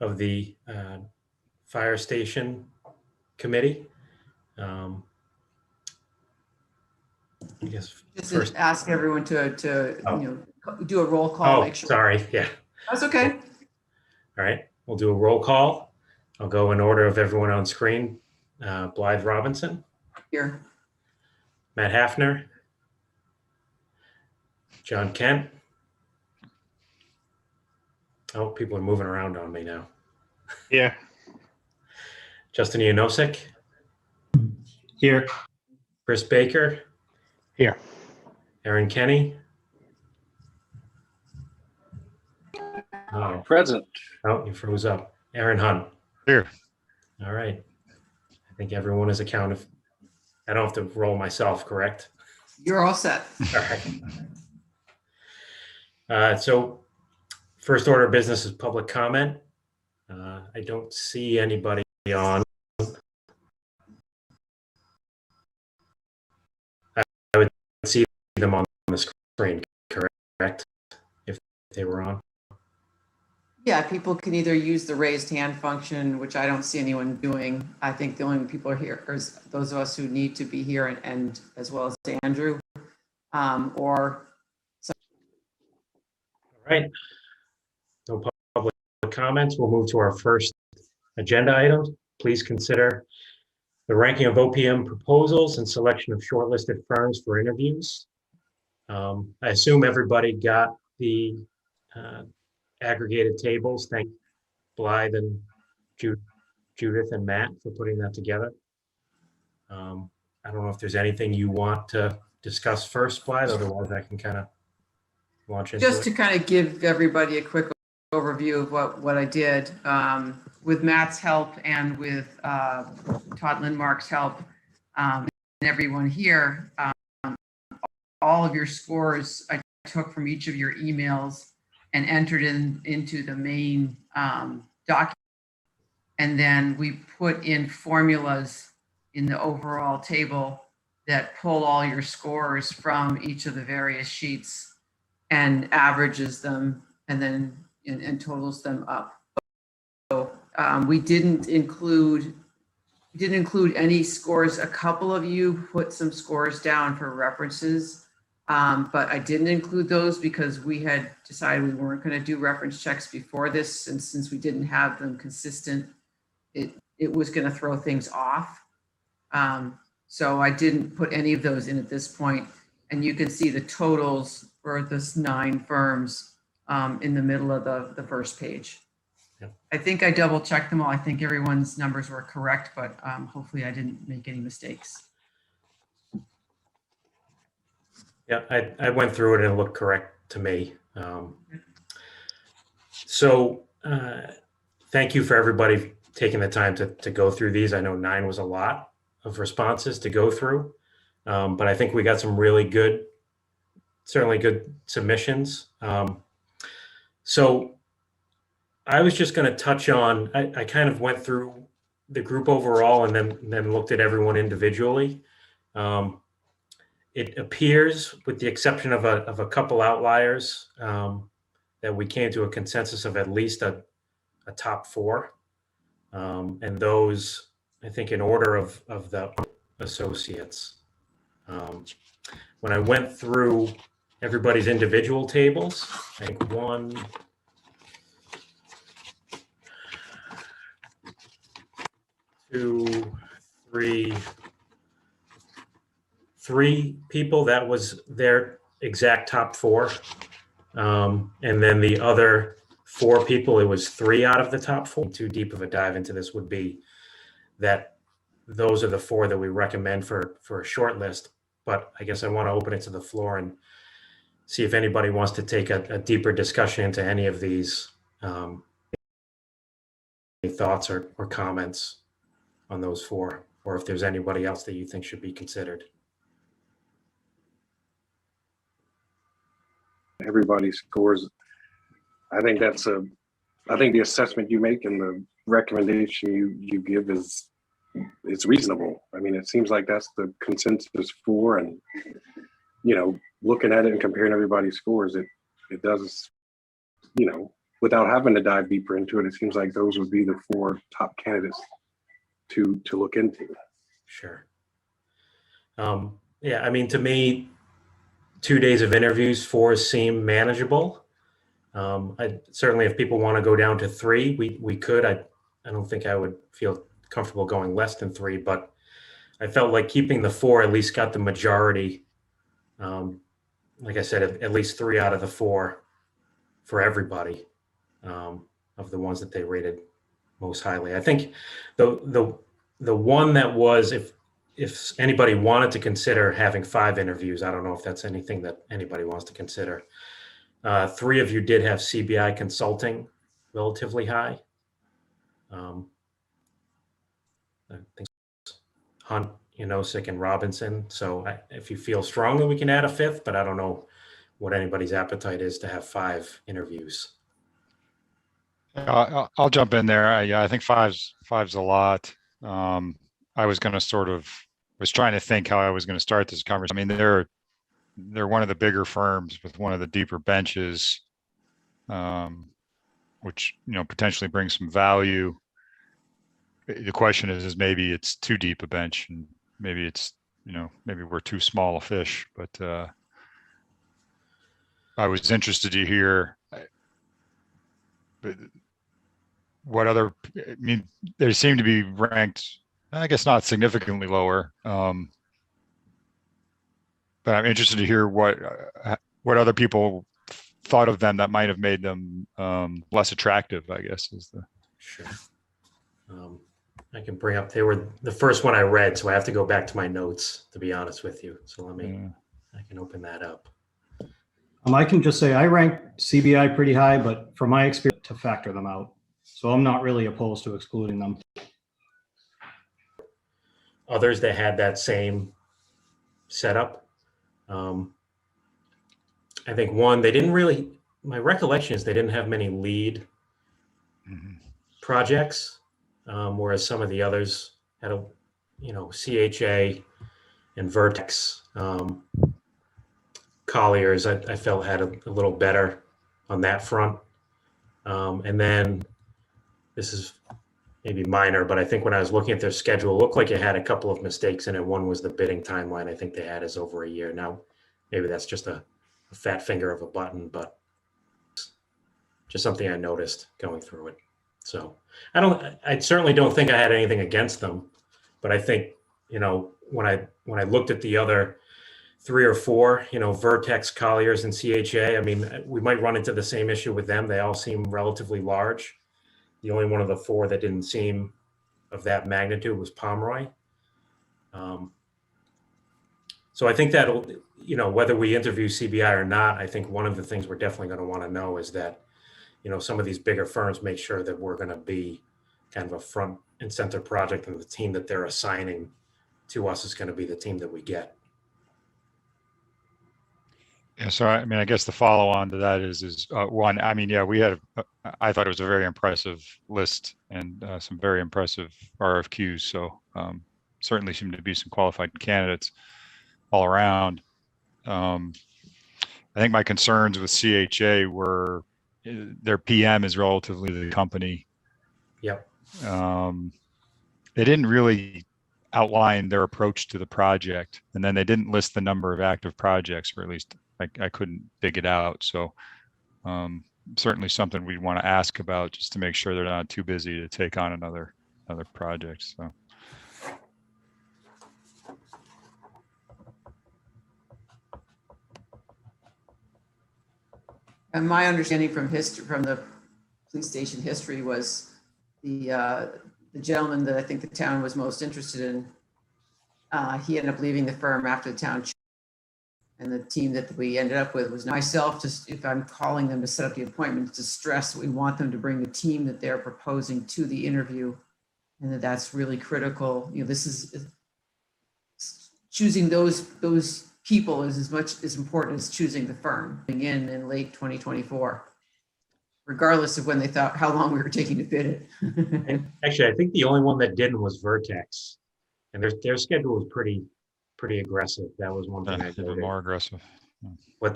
of the Fire Station Committee. I guess just first ask everyone to do a roll call. Oh, sorry. Yeah. That's okay. All right. We'll do a roll call. I'll go in order of everyone on screen. Blythe Robinson. Here. Matt Hafner. John Kent. Oh, people are moving around on me now. Yeah. Justin Janosik. Here. Chris Baker. Here. Aaron Kenny. Oh, Present. oh, you froze up. Aaron Hunt. Here. All right. I think everyone is accounted. I don't have to roll myself, correct? You're all set. All right. So first order of business is public comment. I don't see anybody on. I would see them on the screen, correct? If they were on. Yeah, people can either use the raised hand function, which I don't see anyone doing. I think the only people are here are those of us who need to be here, and as well as Andrew, or. All right. No public comments. We'll move to our first agenda item. Please consider the ranking of OPM proposals and selection of shortlisted firms for interviews. I assume everybody got the aggregated tables. Thank Blythe and Judith and Matt for putting that together. I don't know if there's anything you want to discuss first, Blythe, otherwise I can kind of launch into Just to kind of give everybody a quick overview of what I did with Matt's help and with Todd Lindmark's help, and everyone here. All of your scores I took from each of your emails and entered into the main document. And then we put in formulas in the overall table that pull all your scores from each of the various sheets and averages them and then and totals them up. So we didn't include any scores. A couple of you put some scores down for references, but I didn't include those because we had decided we weren't going to do reference checks before this, and since we didn't have them consistent, it was going to throw things off. So I didn't put any of those in at this point, and you can see the totals for this 9 firms in the middle of the first page. Yep. I think I double checked them all. I think everyone's numbers were correct, but hopefully I didn't make any mistakes. Yeah, I went through it and it looked correct to me. So thank you for everybody taking the time to go through these. I know 9 was a lot of responses to go through, but I think we got some really good, certainly good submissions. So I was just going to touch on, I kind of went through the group overall and then looked at everyone individually. It appears, with the exception of a couple outliers, that we came to a consensus of at least a top 4. And those, I think, in order of the associates. When I went through everybody's individual tables, I think 1, 2, 3 people, that was their exact top 4. And then the other 4 people, it was 3 out of the top 4. Too deep of a dive into this would be that those are the 4 that we recommend for a short list. But I guess I want to open it to the floor and see if anybody wants to take a deeper discussion into any of these. Any thoughts or comments on those 4, or if there's anybody else that you think should be considered. Everybody scores. I think the assessment you make and the recommendation you give is reasonable. I mean, it seems like that's the consensus for, and looking at it and comparing everybody's scores, it does, without having to dive deeper into it, it seems like those would be the 4 top candidates to look into. Sure. Yeah, I mean, to me, 2 days of interviews, 4 seem manageable. Certainly, if people want to go down to 3, we could. I don't think I would feel comfortable going less than 3, but I felt like keeping the 4 at least got the majority. Like I said, at least 3 out of the 4 for everybody, of the ones that they rated most highly. I think the one that was, if anybody wanted to consider having 5 interviews, I don't know if that's anything that anybody wants to consider. 3 of you did have CBI consulting relatively high. I think Hunt, Sick, and Robinson. So if you feel strongly, we can add a 5th, but I don't know what anybody's appetite is to have 5 interviews. I'll jump in there. Yeah, I think five's a lot. I was going to was trying to think how I was going to start this conversation. I mean, they're one of the bigger firms with one of the deeper benches, which, potentially brings some value. The question is maybe it's too deep a bench, and maybe it's, maybe we're too small a fish, but I was interested to hear what other, I mean, they seem to be ranked, I guess not significantly lower. But I'm interested to hear what other people thought of them that might have made them less attractive, I guess is the. Sure. I can bring up, they were the first one I read, so I have to go back to my notes, to be honest with you. So I can open that up. I can just say I rank CBI pretty high, but from my experience, to factor them out. So I'm not really opposed to excluding them. Others that had that same setup. I think one, they didn't really, my recollection is they didn't have many lead projects, whereas some of the others had CHA and Vertex. Colliers, I felt had a little better on that front. And then this is maybe minor, but I think when I was looking at their schedule, it looked like it had a couple of mistakes in it. One was the bidding timeline. I think they had is over a year. Now, maybe that's just a fat finger of a button, but just something I noticed going through it. So I certainly don't think I had anything against them, but I think, when I looked at the other 3 or 4, Vertex, Colliers, and CHA, I mean, we might run into the same issue with them. They all seem relatively large. The only one of the 4 that didn't seem of that magnitude was Pomeroy. So I think that'll, whether we interview CBI or not, I think one of the things we're definitely going to want to know is that, some of these bigger firms make sure that we're going to be kind of a front and center project, and the team that they're assigning to us is going to be the team that we get. Yeah, so I mean, I guess the follow on to that is one. I mean, yeah, I thought it was a very impressive list and some very impressive RFQs. So certainly seemed to be some qualified candidates all around. I think my concerns with CHA were their PM is relatively the company. Yep. They didn't really outline their approach to the project, and then they didn't list the number of active projects, or at least I couldn't dig it out. So certainly something we want to ask about, just to make sure they're not too busy to take on another project. So. And my understanding from the police station history was the gentleman that I think the town was most interested in, he ended up leaving the firm after the town. And the team that we ended up with was myself, just if I'm calling them to set up the appointment, to stress that we want them to bring the team that they're proposing to the interview, and that's really critical. This is choosing those people is as much as important as choosing the firm in late 2024, regardless of when they thought how long we were taking to bid it. And actually, I think the only one that didn't was Vertex, and their schedule was pretty aggressive. That was one thing I noted. More aggressive.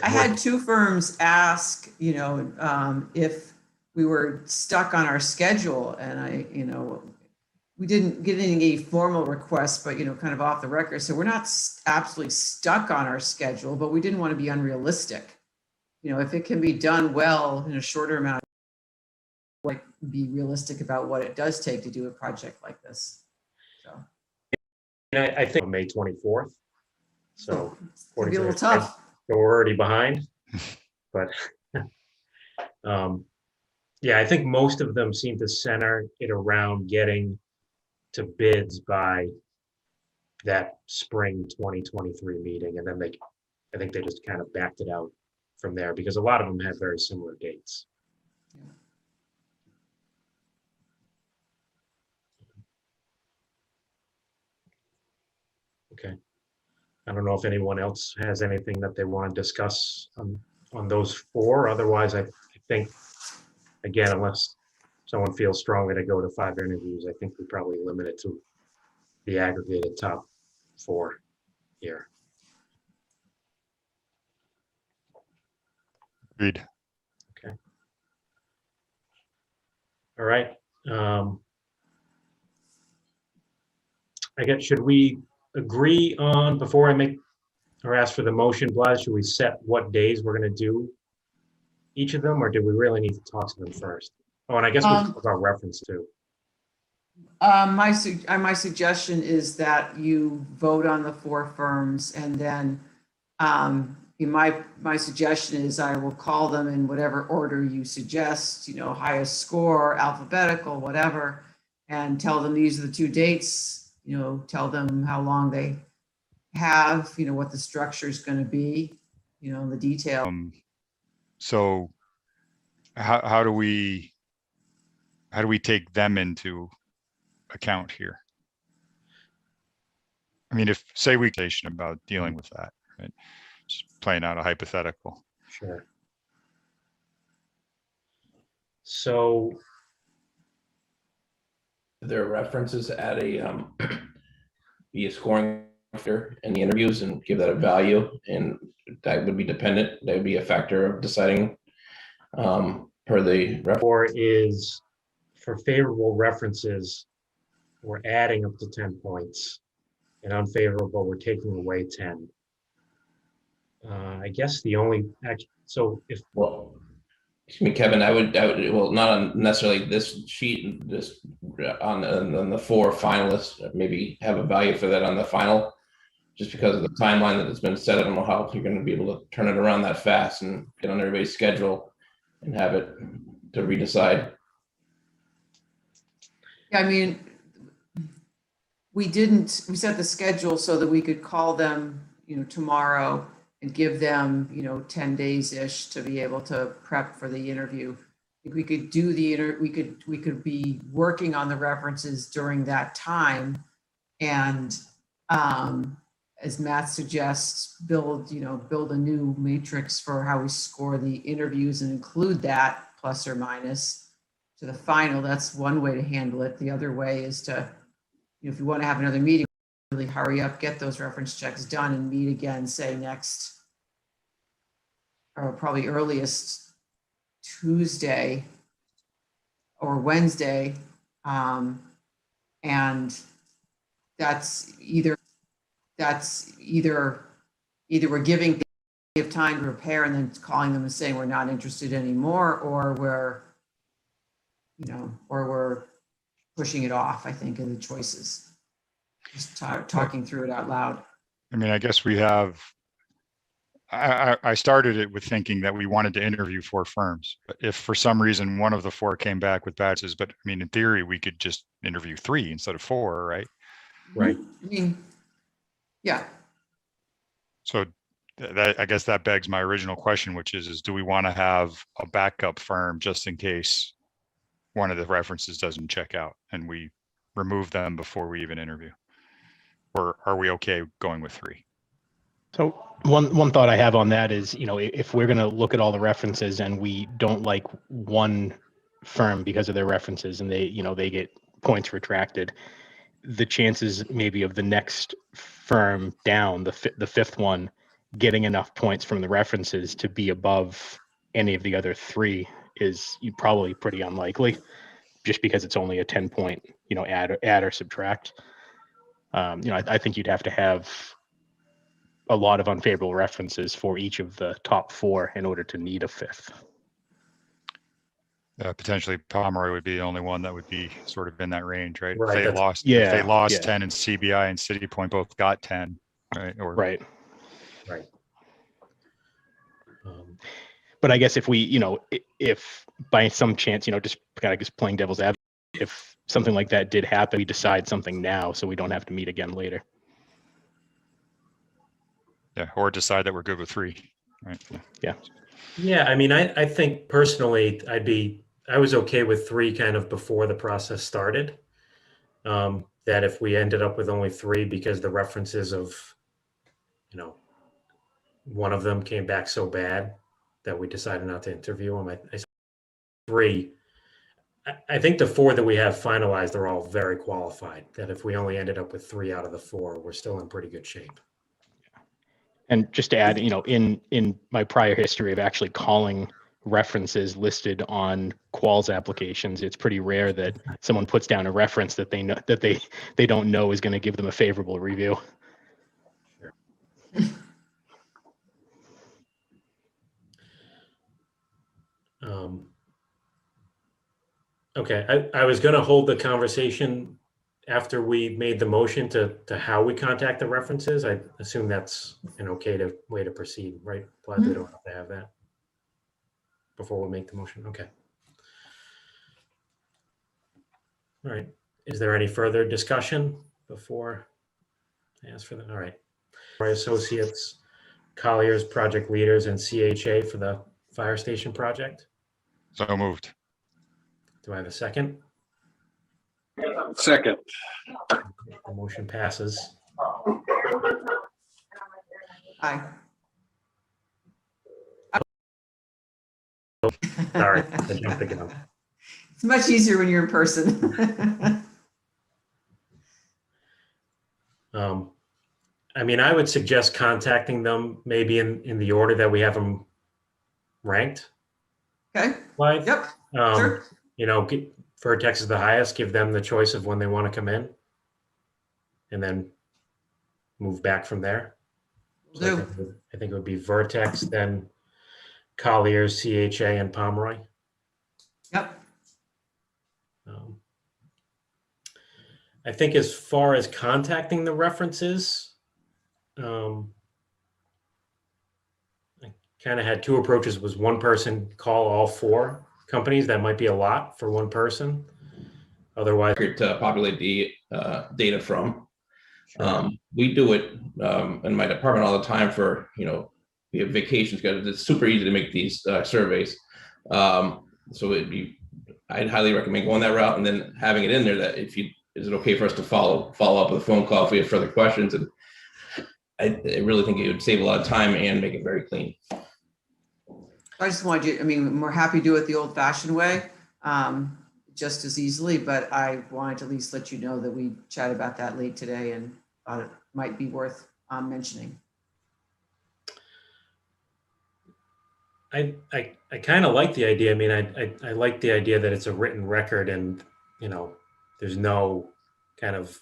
I had 2 firms ask, if we were stuck on our schedule, and we didn't get any formal requests, but, kind of off the record. So we're not absolutely stuck on our schedule, but we didn't want to be unrealistic. If it can be done well in a shorter amount of time, like, be realistic about what it does take to do a project like this. So I think May 24th. So it's gonna be a little tough. So we're already behind, but yeah, I think most of them seem to center it around getting to bids by that spring 2023 meeting. And then I think they just kind of backed it out from there because a lot of them have very similar dates. Okay. I don't know if anyone else has anything that they want to discuss on those four. Otherwise, I think, again, unless someone feels strongly to go to 5 interviews, I think we probably limit it to the aggregated top 4 here. Agreed. Okay. All right. I guess, should we agree on, before I make or ask for the motion, Blythe, should we set what days we're going to do each of them, or do we really need to talk to them first? Oh, and I guess we talk about reference too. My suggestion is that you vote on the 4 firms, and then my suggestion is I will call them in whatever order you suggest, highest score, alphabetical, whatever, and tell them these are the 2 dates, tell them how long they have, what the structure is going to be, the detail. So how do we take them into account here? I mean, if say we about dealing with that, right? Just playing out a hypothetical. Sure. So their references at a be a scoring factor in the interviews and give that a value, and that would be dependent. That would be a factor of deciding per the or is for favorable references, we're adding up to 10 points, and unfavorable, we're taking away 10. I guess the only so if well, excuse me, Kevin, I would well, not on necessarily this sheet, this on the 4 finalists, maybe have a value for that on the final, just because of the timeline that has been set. I don't know how you're going to be able to turn it around that fast and get on everybody's schedule and have it to redecide. I mean, we set the schedule so that we could call them, tomorrow and give them, 10 days-ish to be able to prep for the interview. If we could do we could be working on the references during that time, and as Matt suggests, build a new matrix for how we score the interviews and include that plus or minus to the final. That's one way to handle it. The other way is to, if you want to have another meeting, really hurry up, get those reference checks done, and meet again, say next, or probably earliest Tuesday or Wednesday. And that's either we're giving time to prepare and then calling them and saying we're not interested anymore, or we're pushing it off, I think, in the choices. Just talking through it out loud. I mean, I guess we have, I started it with thinking that we wanted to interview 4 firms, but if for some reason one of the 4 came back with batches, but I mean, in theory, we could just interview 3 instead of 4, right? Right. I mean, yeah. So that, I guess that begs my original question, which is do we want to have a backup firm just in case one of the references doesn't check out and we remove them before we even interview? Or are we okay going with 3? So one thought I have on that is, if we're going to look at all the references and we don't like one firm because of their references and they get points retracted, the chances maybe of the next firm down, the 5th one, getting enough points from the references to be above any of the other 3 is probably pretty unlikely, just because it's only a 10-point, add or subtract. I think you'd have to have a lot of unfavorable references for each of the top 4 in order to need a 5th. Potentially Pomeroy would be the only one that would be sort of in that range, right? Right, If they lost, yeah, if they lost yeah. 10 and CBI and City Point both got 10, right? Or Right. Right. But I guess if we, if by some chance, just kind of just playing devil's advocate, if something like that did happen, we decide something now so we don't have to meet again later. yeah, or decide that we're good with 3, right? Yeah. Yeah, I mean, I think personally, I was okay with 3 kind of before the process started. That if we ended up with only 3 because the references of, one of them came back so bad that we decided not to interview him. I 3. I think the 4 that we have finalized are all very qualified. That if we only ended up with 3 out of the 4, we're still in pretty good shape. And just to add, in my prior history of actually calling references listed on quals applications, it's pretty rare that someone puts down a reference that they know that they don't know is going to give them a favorable review. Okay, I was going to hold the conversation after we made the motion to how we contact the references. I assume that's an okay way to proceed, right? Glad we don't have to have that before we make the motion. Okay. All right. Is there any further discussion before I ask for that? All right. My associates, Colliers, project leaders, and CHA for the fire station project. So moved. Do I have a second? Second. The motion passes. Aye. Sorry, I jumped the gun. It's much easier when you're in person. I mean, I would suggest contacting them maybe in the order that we have them ranked. Okay, Live. yep, sure. Vertex is the highest, give them the choice of when they want to come in. And then move back from there. So I think it would be Vertex, then Colliers, CHA, and Pomeroy. Yep. I think as far as contacting the references, I kind of had 2 approaches. Was one person call all 4 companies? That might be a lot for one person. Otherwise, To populate the data from. We do it in my department all the time for, we have vacation schedules. It's super easy to make these surveys. So I'd highly recommend going that route and then having it in there that is it okay for us to follow up with a phone call if we have further questions? And I really think it would save a lot of time and make it very clean. I just wanted you, we're happy to do it the old fashioned way, just as easily, but I wanted to at least let you know that we chatted about that late today and thought it might be worth mentioning. I kind of like the idea. I mean, I like the idea that it's a written record and, there's no kind of,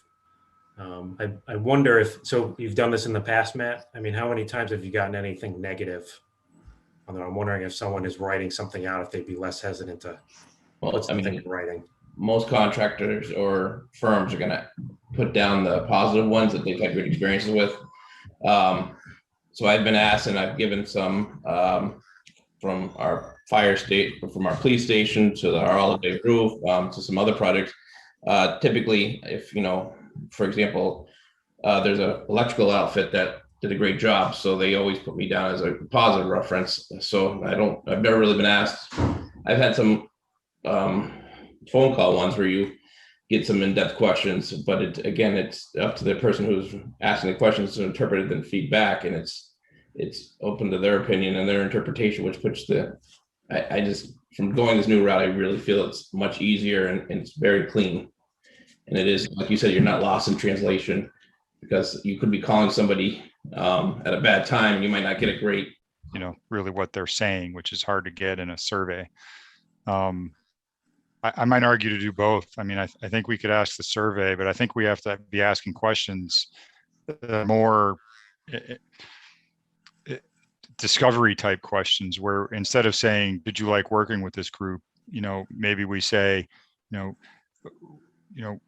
I wonder so you've done this in the past, Matt. I mean, how many times have you gotten anything negative? I'm wondering if someone is writing something out, if they'd be less hesitant to put something in writing. Most contractors or firms are going to put down the positive ones that they've had good experiences with. So I've been asked, and I've given some from our from our police station to our all-day roof to some other projects. Typically, if for example, there's an electrical outfit that did a great job, so they always put me down as a positive reference. So I've never really been asked. I've had some phone call ones where you get some in-depth questions, but it's up to the person who's asking the questions to interpret it and feedback, and it's open to their opinion and their interpretation, which puts I just, from going this new route, I really feel it's much easier and it's very clean. And it is, like you said, you're not lost in translation, because you could be calling somebody at a bad time and you might not get a great, really what they're saying, which is hard to get in a survey. I might argue to do both. I mean, I think we could ask the survey, but I think we have to be asking questions that are more discovery type questions, where instead of saying, did you like working with this group? Maybe we say, you know,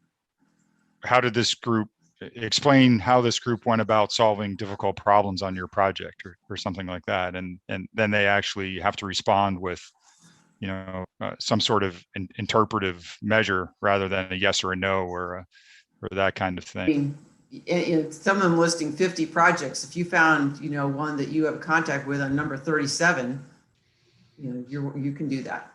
how did this group explain how this group went about solving difficult problems on your project, or something like that. And then they actually have to respond with, some sort of interpretive measure rather than a yes or a no, or that kind of I thing. mean, some of them listing 50 projects. If you found, one that you have contact with on number 37, you can do that.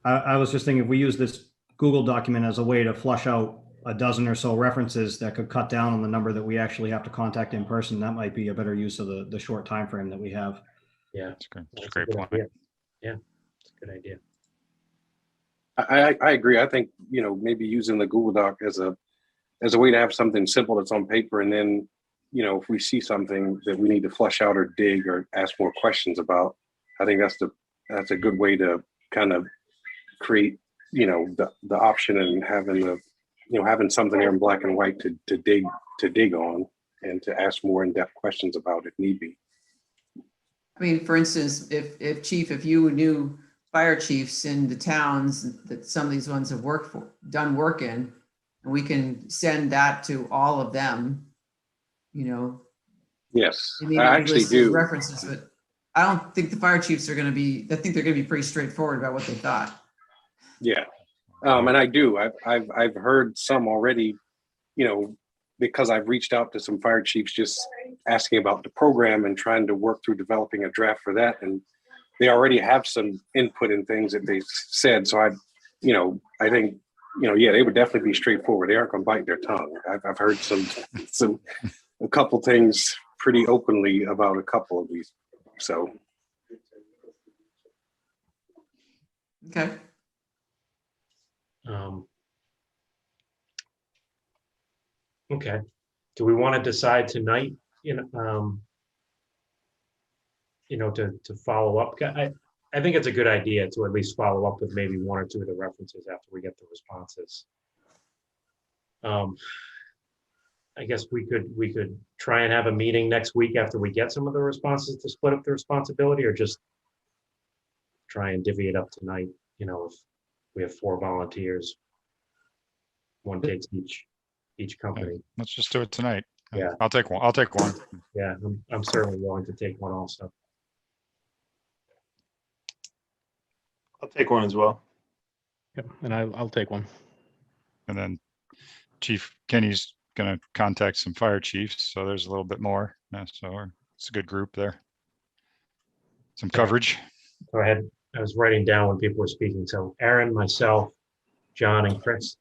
I was just thinking if we use this Google document as a way to flush out a dozen or so references that could cut down on the number that we actually have to contact in person, that might be a better use of the short time frame that we have. Yeah, That's great. That's a that's great good point. idea. Yeah, it's a good idea. I agree. I think, maybe using the Google Doc as a way to have something simple that's on paper, and then, if we see something that we need to flush out or dig or ask more questions about, I think that's a good way to kind of create, the option, and having something there in black and white to dig on and to ask more in-depth questions about if need be. I mean, for instance, if you knew fire chiefs in the towns that some of these ones have done work in, and we can send that to all of them, Yes, they may I not be actually listed as do. references, but I don't think the fire chiefs are going to be, I think they're going to be pretty straightforward about what they thought. Yeah. And I do. I've heard some already, because I've reached out to some fire chiefs just asking about the program and trying to work through developing a draft for that. And they already have some input in things that they've said. So I think, they would definitely be straightforward. They aren't going to bite their tongue. I've heard a couple things pretty openly about a couple of these. So. Okay. Okay. Do we want to decide tonight, to follow up? I think it's a good idea to at least follow up with maybe one or two of the references after we get the responses. I guess we could try and have a meeting next week after we get some of the responses to split up the responsibility, or just try and divvy it up tonight. If we have 4 volunteers, one takes each company. Let's just do it tonight. Yeah. I'll take one. Yeah, I'm certainly willing to take one also. I'll take one as well. Yep, and I'll take one. And then Chief Kenny's going to contact some fire chiefs, so there's a little bit more. So it's a good group there. Some coverage. Go ahead. I was writing down when people were speaking. So Aaron, myself, John, and Chris.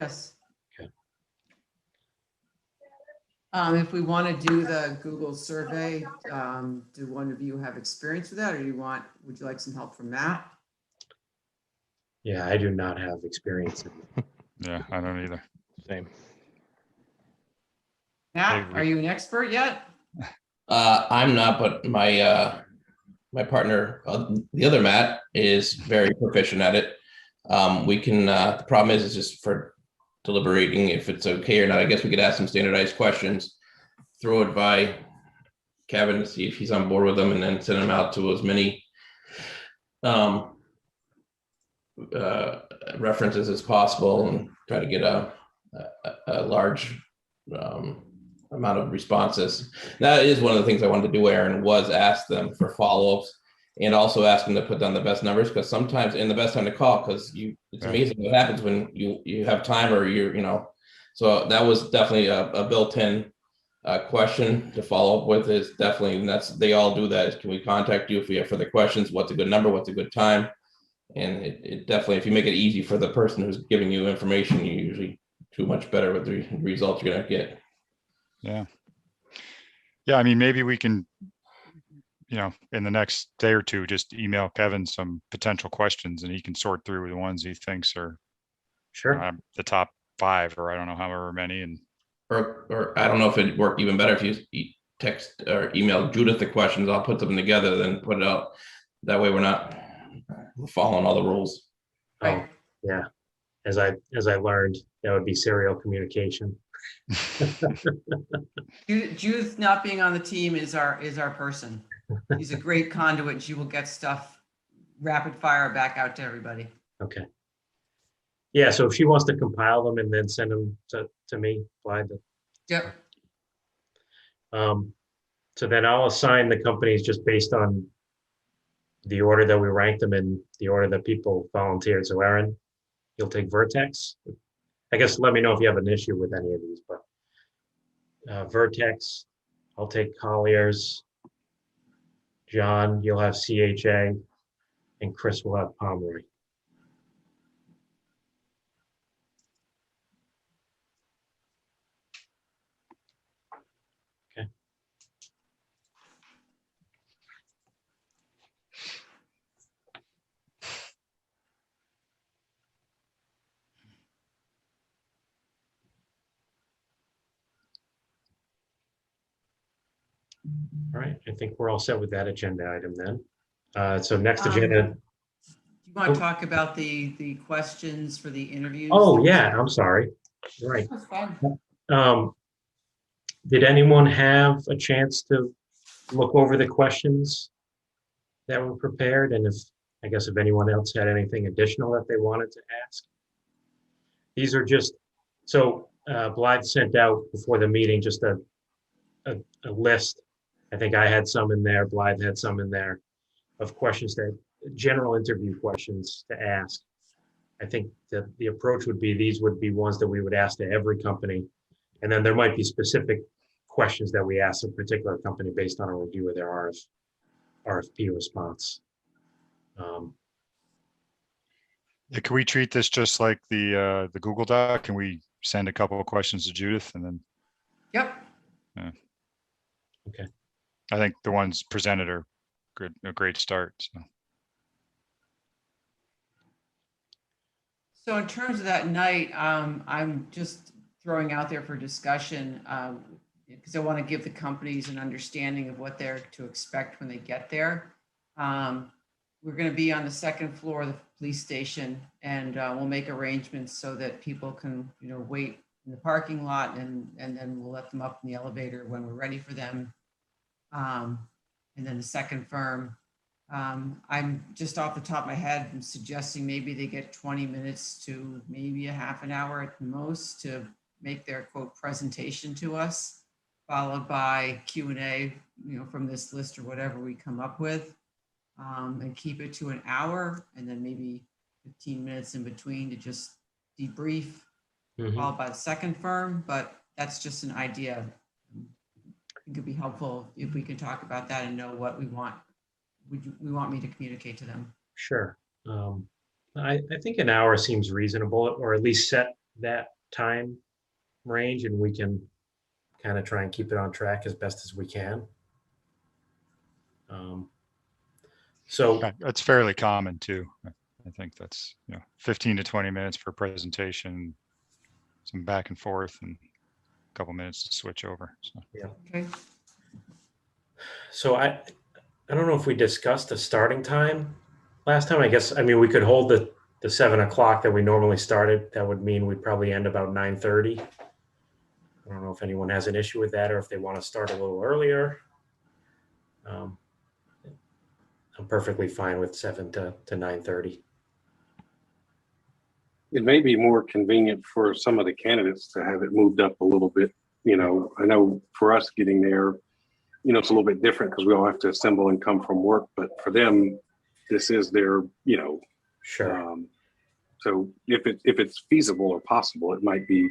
Yes. Okay. If we want to do the Google survey, do one of you have experience with that, or would you like some help from Matt? Yeah, I do not have experience. Yeah, I don't either. Same. Matt, are you an expert yet? I'm not, but my partner, the other Matt, is very proficient at it. We can. The problem is just for deliberating if it's okay or not. I guess we could ask some standardized questions, throw it by Kevin to see if he's on board with them, and then send them out to as many references as possible, and try to get a large amount of responses. That is one of the things I wanted to do, Aaron, was ask them for follow-ups, and also ask them to put down the best numbers, because sometimes, and the best time to call, because it's amazing what happens when you have time, or so that was definitely a built-in question to follow up with. Is definitely, and they all do that, is can we contact you if we have further questions? What's a good number? What's a good time? And it definitely, if you make it easy for the person who's giving you information, you usually do much better with the results you're gonna get. Yeah. I mean, maybe we can, in the next day or two, just email Kevin some potential questions, and he can sort through the ones he thinks are Sure. the top 5, or I don't know, however many. And or I don't know if it'd work even better if you text or email Judith the questions. I'll put them together, then put it out. That way we're not following all the rules. Oh, yeah. As I learned, that would be serial communication. Judith not being on the team is our person. She's a great conduit, and she will get stuff rapid fire back out to everybody. Okay. Yeah, so if she wants to compile them and then send them to me, Clyde. Yep. So then I'll assign the companies just based on the order that we ranked them in, the order that people volunteered. So Aaron, you'll take Vertex. I guess let me know if you have an issue with any of these, but Vertex, I'll take Colliers. John, you'll have CHA, and Chris will have Pomeroy. Okay. All right, I think we're all set with that agenda item then. So next agenda. Do you want to talk about the questions for the interviews? Oh, yeah, I'm sorry. Right. That's fine. Did anyone have a chance to look over the questions that were prepared? And I guess if anyone else had anything additional that they wanted to ask? These are just, so Blythe sent out before the meeting just a list. I think I had some in there, Blythe had some in there of questions general interview questions to ask. I think that the approach would be, these would be ones that we would ask to every company. And then there might be specific questions that we ask a particular company based on a review of their RFP response. Yeah, can we treat this just like the Google Doc? Can we send a couple of questions to Judith and then? Yep. Yeah. Okay. I think the ones presented are good, a great start. So in terms of that night, I'm just throwing out there for discussion because I want to give the companies an understanding of what they're to expect when they get there. We're going to be on the second floor of the police station, and we'll make arrangements so that people can, wait in the parking lot, and then we'll let them up in the elevator when we're ready for them. And then the second firm, I'm just off the top of my head, I'm suggesting maybe they get 20 minutes to maybe a half an hour at the most to make their quote presentation to us, followed by Q&A, from this list or whatever we come up with, and keep it to an hour, and then maybe 15 minutes in between to just debrief, followed by the second firm. But that's just an idea. I think it'd be helpful if we could talk about that and know what we want. We want me to communicate to them. Sure. I think an hour seems reasonable, or at least set that time range, and we can kind of try and keep it on track as best as we can. So That's fairly common too. I think that's 15 to 20 minutes for a presentation, some back and forth, and a couple minutes to switch over. So. yeah. Okay. So I don't know if we discussed a starting time last time. I mean, we could hold the 7 o'clock that we normally started. That would mean we'd probably end about 9:30. I don't know if anyone has an issue with that, or if they want to start a little earlier. I'm perfectly fine with 7 to 9:30. It may be more convenient for some of the candidates to have it moved up a little bit. I know for us getting there, it's a little bit different because we all have to assemble and come from work, but for them, this is their, Sure. So if it's feasible or possible, it might be,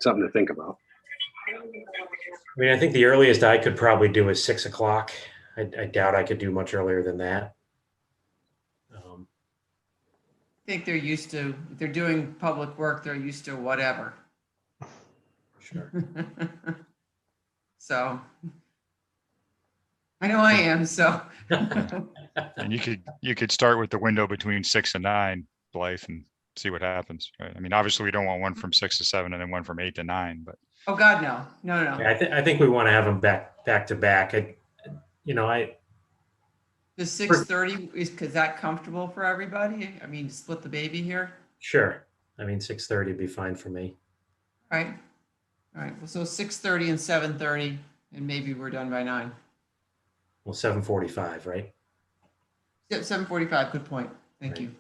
something to think about. I mean, I think the earliest I could probably do is 6 o'clock. I doubt I could do much earlier than that. I think they're used to, if they're doing public work, they're used to whatever. Sure. So I know I am, so. And you could start with the window between 6 and 9, Blythe, and see what happens. Right? I mean, obviously we don't want one from 6 to 7 and then one from 8 to 9, but Oh, God, no, no, no. Yeah, I think we want to have them back to back. I The 6:30, is that comfortable for everybody? I mean, split the baby here? sure. I mean, 6:30 would be fine for me. All right. All right. Well, so 6:30 and 7:30, and maybe we're done by 9. Well, 7:45, right? Yep, 7:45. Good point. Thank Right. you.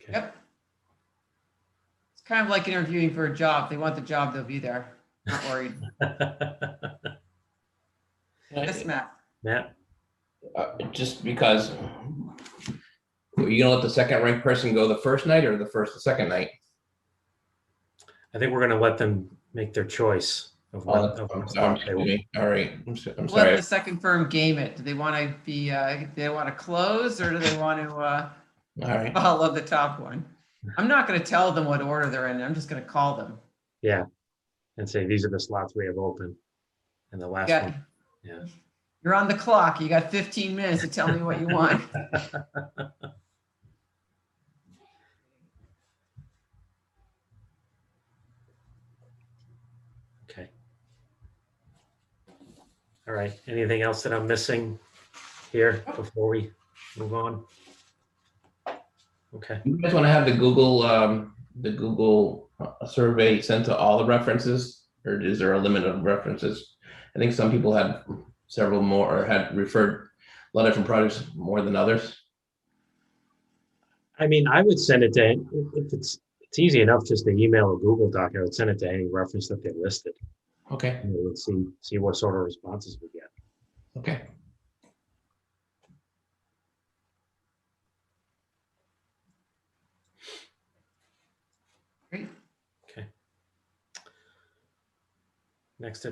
Okay. Yep. It's kind of like interviewing for a job. If they want the job, they'll be there. Not worried. Yes, Matt. Matt? Just because, are you gonna let the second ranked person go the first night or the second night? I think we're going to let them make their choice of what, Oh, of I'm what sorry. spot they will. All right, I'm Let sorry. the second firm game it. Do they want to be, do they want to close, or do they want to All right, follow the top one? I'm not going to tell them what order they're in. I'm just going to call them. Yeah. And say, these are the slots we have open. And the last Yeah. one. Yeah. You're on the clock. You got 15 minutes to tell me what you want. Okay. All right. Anything else that I'm missing here before we move on? Okay. you guys want to have the Google survey sent to all the references, or is there a limit of references? I think some people had several more, or had referred a lot of different projects more than others. I mean, I would send it to, if it's easy enough just to email a Google Doc, I would send it to any reference that they listed. Okay, And we would see what sort of responses we get. okay. Great. Okay. Next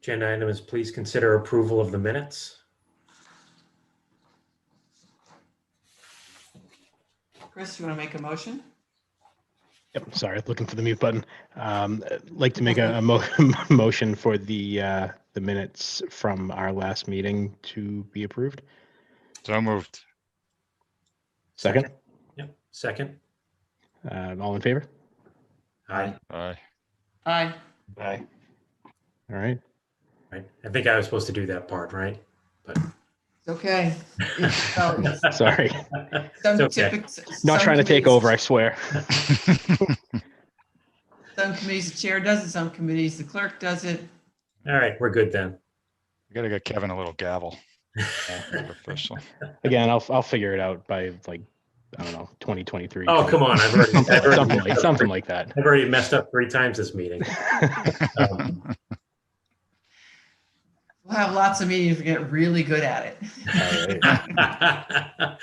agenda item is please consider approval of the minutes. Chris, you want to make a motion? Yep, sorry, looking for the mute button. I'd like to make a motion for the minutes from our last meeting to be approved. So moved. Second, Yep. Second. all in favor? Aye. Aye. Aye. Aye. All right. Right. I think I was supposed to do that part, right? But It's okay. It's- Sorry, some It's okay. not some trying to take committees- over, I swear. Some committees, the chair does it, some committees, the clerk does it. All right, we're good then. We gotta get Kevin a little gavel. Official. Again, I'll figure it out by like, I don't know, 2023. Oh, come on. I've already something like that. I've already messed up 3 times this meeting. We'll have lots of meetings to get really good at it. All right.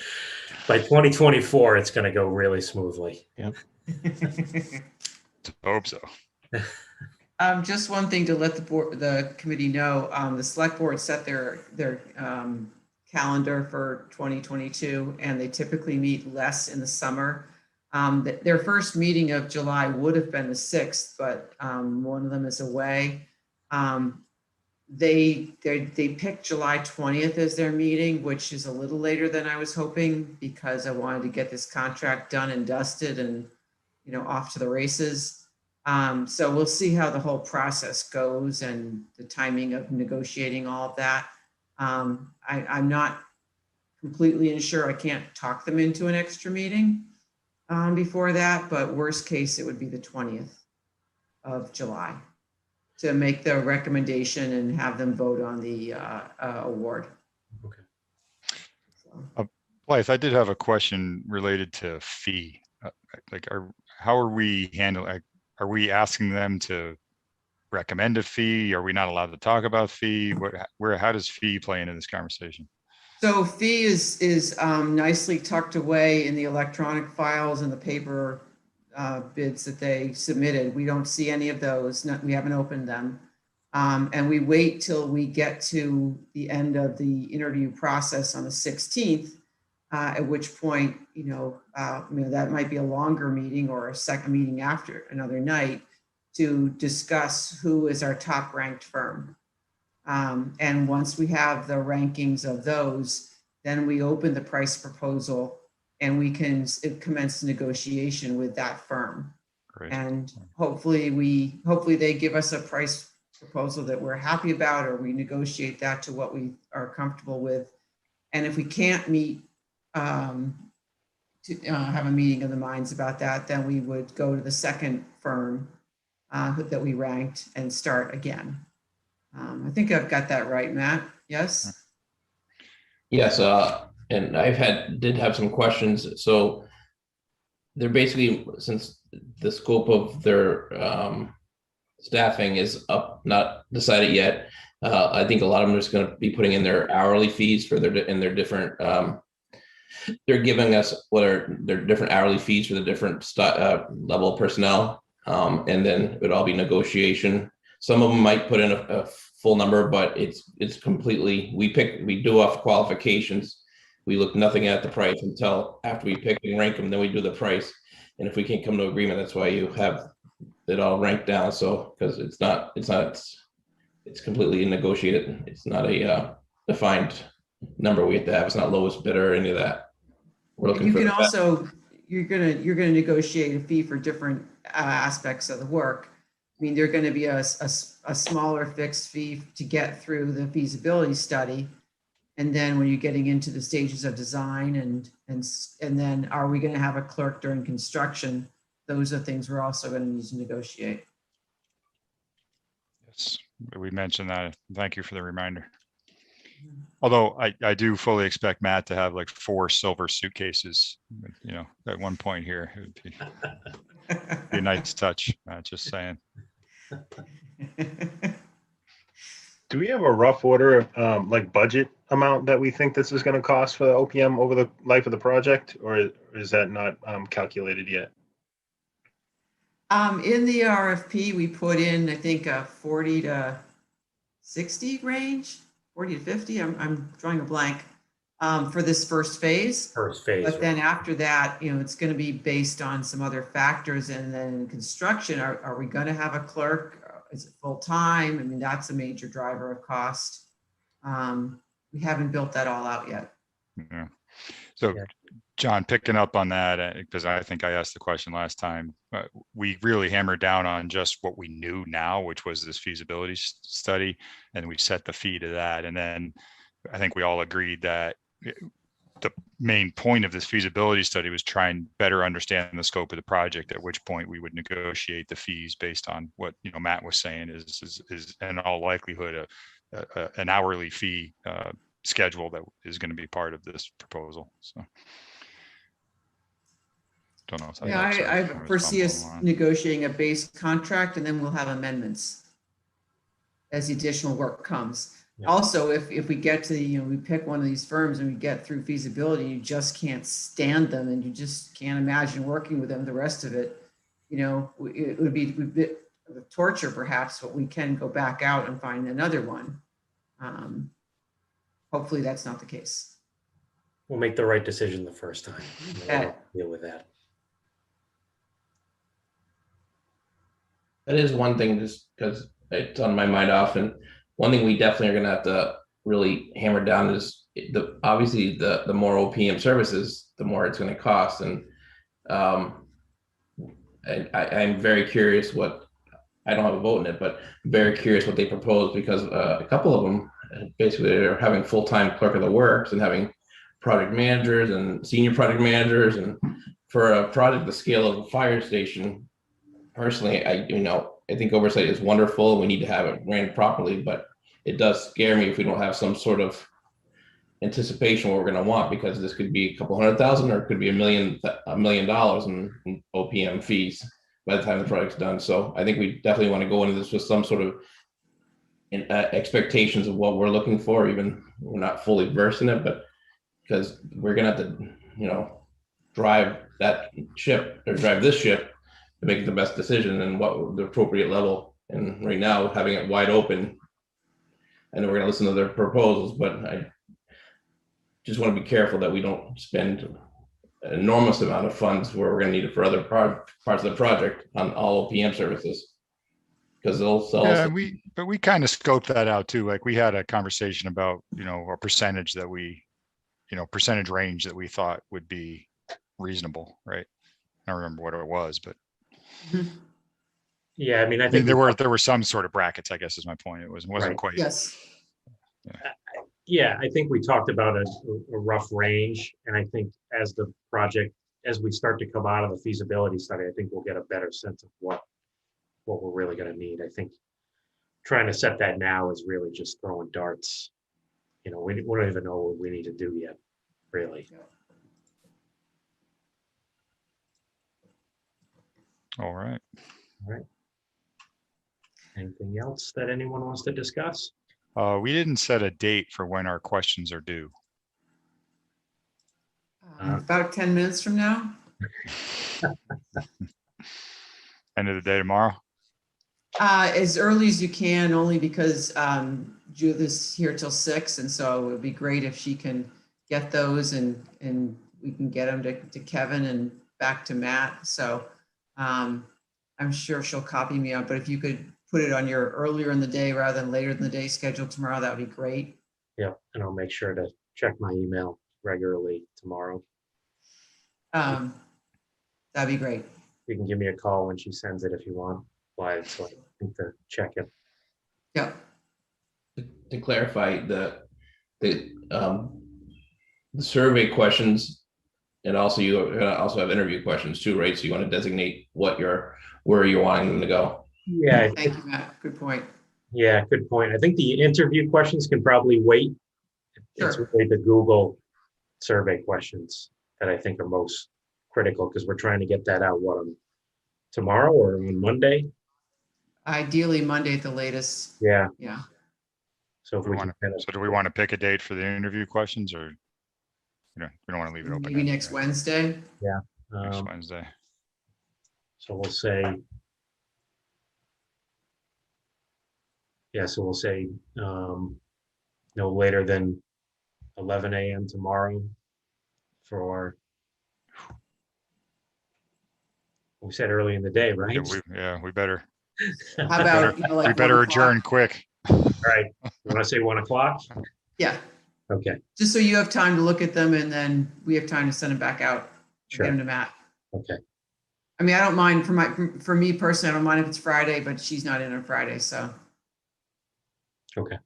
By 2024, it's going to go really smoothly. Hope so. Just one thing to let the committee know, the select board set their calendar for 2022, and they typically meet less in the summer. Their first meeting of July would have been the 6th, but one of them is away. They picked July 20th as their meeting, which is a little later than I was hoping, because I wanted to get this contract done and dusted and, off to the races. So we'll see how the whole process goes and the timing of negotiating all of that. I'm not completely unsure. I can't talk them into an extra meeting before that, but worst case, it would be the 20th of July to make the recommendation and have them vote on the award. Okay. So, Blythe, I did have a question related to fee. How are we handling? Are we asking them to recommend a fee? Are we not allowed to talk about fee? How does fee play into this conversation? So fee is nicely tucked away in the electronic files and the paper bids that they submitted. We don't see any of those. We haven't opened them. And we wait till we get to the end of the interview process on the 16th, at which point, that might be a longer meeting or a second meeting after another night to discuss who is our top ranked firm. And once we have the rankings of those, then we open the price proposal and we can commence negotiation with that firm. Great. And hopefully they give us a price proposal that we're happy about, or we negotiate that to what we are comfortable with. And if we can't meet, to have a meeting of the minds about that, then we would go to the second firm that we ranked and start again. I think I've got that right, Matt. Yes? Yes, and did have some questions. So they're basically, since the scope of their staffing is up, not decided yet. I think a lot of them are just going to be putting in their hourly fees for their different. They're giving us what are their different hourly fees for the different level of personnel, and then it would all be negotiation. Some of them might put in a full number, but it's completely, we do off qualifications. We look nothing at the price until after we pick and rank them, then we do the price. And if we can't come to agreement, that's why you have it all ranked down. So, because it's completely negotiated. It's not a defined number we have to have. It's not lowest bidder or any of that. We're looking You for can the best. also, you're gonna negotiate a fee for different aspects of the work. I mean, there's gonna be a smaller fixed fee to get through the feasibility study. And then when you're getting into the stages of design and then are we gonna have a clerk during construction? Those are things we're also gonna need to negotiate. Yes, we mentioned that. Thank you for the reminder. Although I do fully expect Matt to have like 4 silver suitcases, you know, at one point here. It would be a nice touch, just saying. Do we have a rough order, like budget amount that we think this is going to cost for the OPM over the life of the project, or is that not calculated yet? In the RFP, we put in, I think, a 40 to 60 range, 40 to 50. I'm drawing a blank for this first phase. First phase. But then after that, you know, it's going to be based on some other factors. And then in construction, are we going to have a clerk? Is it full time? I mean, that's a major driver of cost. We haven't built that all out yet. Yeah. So, Yeah. John, picking up on that, because I think I asked the question last time, we really hammered down on just what we knew now, which was this feasibility study, and we set the fee to that. And then I think we all agreed that the main point of this feasibility study was try and better understand the scope of the project, at which point we would negotiate the fees based on what, you know, Matt was saying is in all likelihood an hourly fee schedule that is going to be part of this proposal. So don't know if that Yeah, helps. I foresee us negotiating a base contract, and then we'll have amendments as the additional work comes. Yeah. Also, if we get to, you know, we pick one of these firms and we get through feasibility, you just can't stand them and you just can't imagine working with them the rest of it. You know, it would be a bit of torture perhaps, but we can go back out and find another one. Hopefully that's not the case. We'll make the right decision the first time. We'll deal with that. That is one thing, just because it's on my mind often. One thing we definitely are going to have to really hammer down is obviously the more OPM services, the more it's going to cost. And I'm very curious I don't have a vote in it, but I'm very curious what they propose, because a couple of them basically are having full-time clerk of the works and having project managers and senior project managers. And for a project the scale of a fire station, personally, I think oversight is wonderful. We need to have it ran properly, but it does scare me if we don't have some sort of anticipation what we're going to want, because this could be a couple $100,000 or it could be $1 million in OPM fees by the time the project's done. So I think we definitely want to go into this with some sort of expectations of what we're looking for, even we're not fully versed in it, but because we're going to have to, you know, drive this ship to make the best decision and what the appropriate level. And right now, having it wide open, I know we're going to listen to their proposals, but I just want to be careful that we don't spend an enormous amount of funds where we're going to need it for other parts of the project on all OPM services, because they'll sell us. But we kind of scoped that out too. Like we had a conversation about, you know, a percentage range that we thought would be reasonable, right? I don't remember what it was, but Yeah, I mean, I I mean, think there were some sort of brackets, I guess is my point. It wasn't Right. quite. Yes. Yeah, I think we talked about a rough range, and I think as the project, as we start to come out of the feasibility study, I think we'll get a better sense of what we're really gonna need. I think trying to set that now is really just throwing darts. You know, we don't even know what we need to do yet, really. All right. Anything else that anyone wants to discuss? We didn't set a date for when our questions are due. About 10 minutes from now. End of the day tomorrow. As early as you can, only because Judith is here till 6, and so it would be great if she can get those and we can get them to Kevin and back to Matt. So I'm sure she'll copy me out, but if you could put it on your earlier in the day rather than later in the day schedule tomorrow, that would be great. Yeah, and I'll make sure to check my email regularly tomorrow. That'd be great. You can give me a call when she sends it if you want. Why, so I think to check it. Yeah. To clarify, the survey questions, and also you also have interview questions too, right? So you want to designate where you're wanting them to go. Yeah, Thank you, Matt. Good point. yeah, good point. I think the interview questions can probably wait. It's Sure. really the Google survey questions that I think are most critical, because we're trying to get that out, on tomorrow or on Monday? Ideally Monday at the latest. Yeah, Yeah. so if we can kind of, So do we want to pick a date for the interview questions, or we don't want to leave it open? Maybe next Wednesday. Next Wednesday. so we'll say, yeah, so we'll say no later than 11 a.m. tomorrow for, we said early in the day, right? We better. How about, you know, like We better 1 o'clock? adjourn quick. All right, you want to say 1 o'clock? Yeah. Okay, Just so you have time to look at them and then we have time to send them back out. sure. Get them to Matt. Okay, I mean, I don't mind for me personally, I don't mind if it's Friday, but she's not in on Friday, so. okay.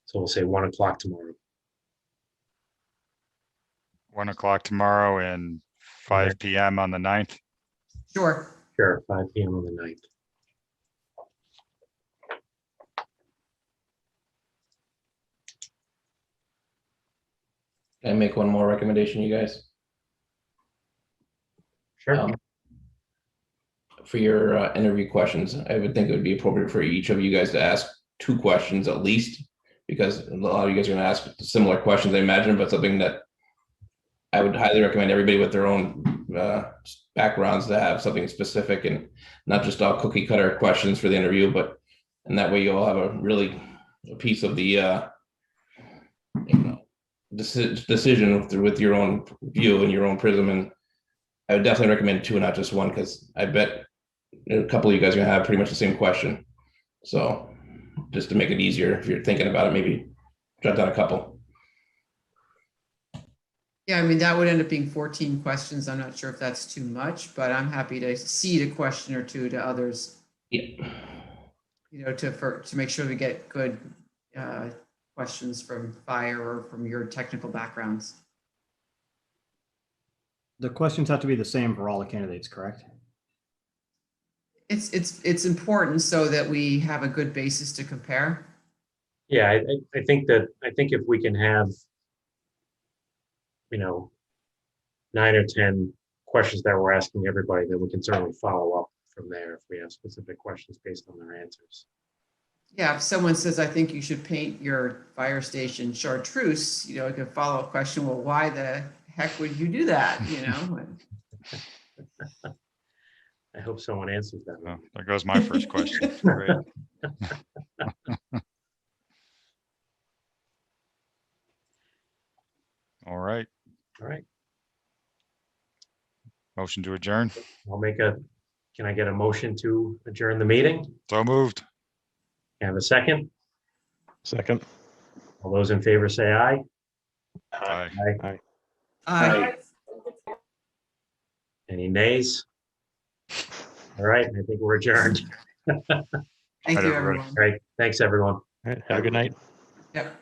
So we'll say 1 o'clock tomorrow. 1 o'clock tomorrow and 5 p.m. on the 9th. Sure. Sure, 5 p.m. on the 9th. Can I make one more recommendation, you guys? Sure. For your interview questions, I would think it would be appropriate for each of you guys to ask 2 questions at least, because a lot of you guys are going to ask similar questions, I imagine, but something that I would highly recommend everybody with their own backgrounds to have something specific and not just all cookie cutter questions for the interview, but and that way you'll have a piece of the decision with your own view and your own prism. And I would definitely recommend 2 and not just 1, because I bet a couple of you guys are gonna have pretty much the same question. So just to make it easier, if you're thinking about it, maybe jot down a couple. Yeah, I mean, that would end up being 14 questions. I'm not sure if that's too much, but I'm happy to seed a question or 2 to others. Yeah. You know, to make sure we get good questions from fire or from your technical backgrounds. The questions have to be the same for all the candidates, correct? It's important so that we have a good basis to compare. Yeah, I think if we can have, 9 or 10 questions that we're asking everybody, then we can certainly follow up from there if we have specific questions based on their answers. Yeah, if someone says, I think you should paint your fire station chartreuse, like a follow-up question, well, why the heck would you do that? I hope someone answers that one. There goes my first question. Great. All right. All right, Motion to adjourn. can I get a motion to adjourn the meeting? So moved. Can I have a second? Second. All those in favor say aye. Aye. Aye. Aye. Any nays? All right, I think we're adjourned. Thank Right, you, everybody. everyone. All right, thanks, everyone. All right, have a good night. Yep.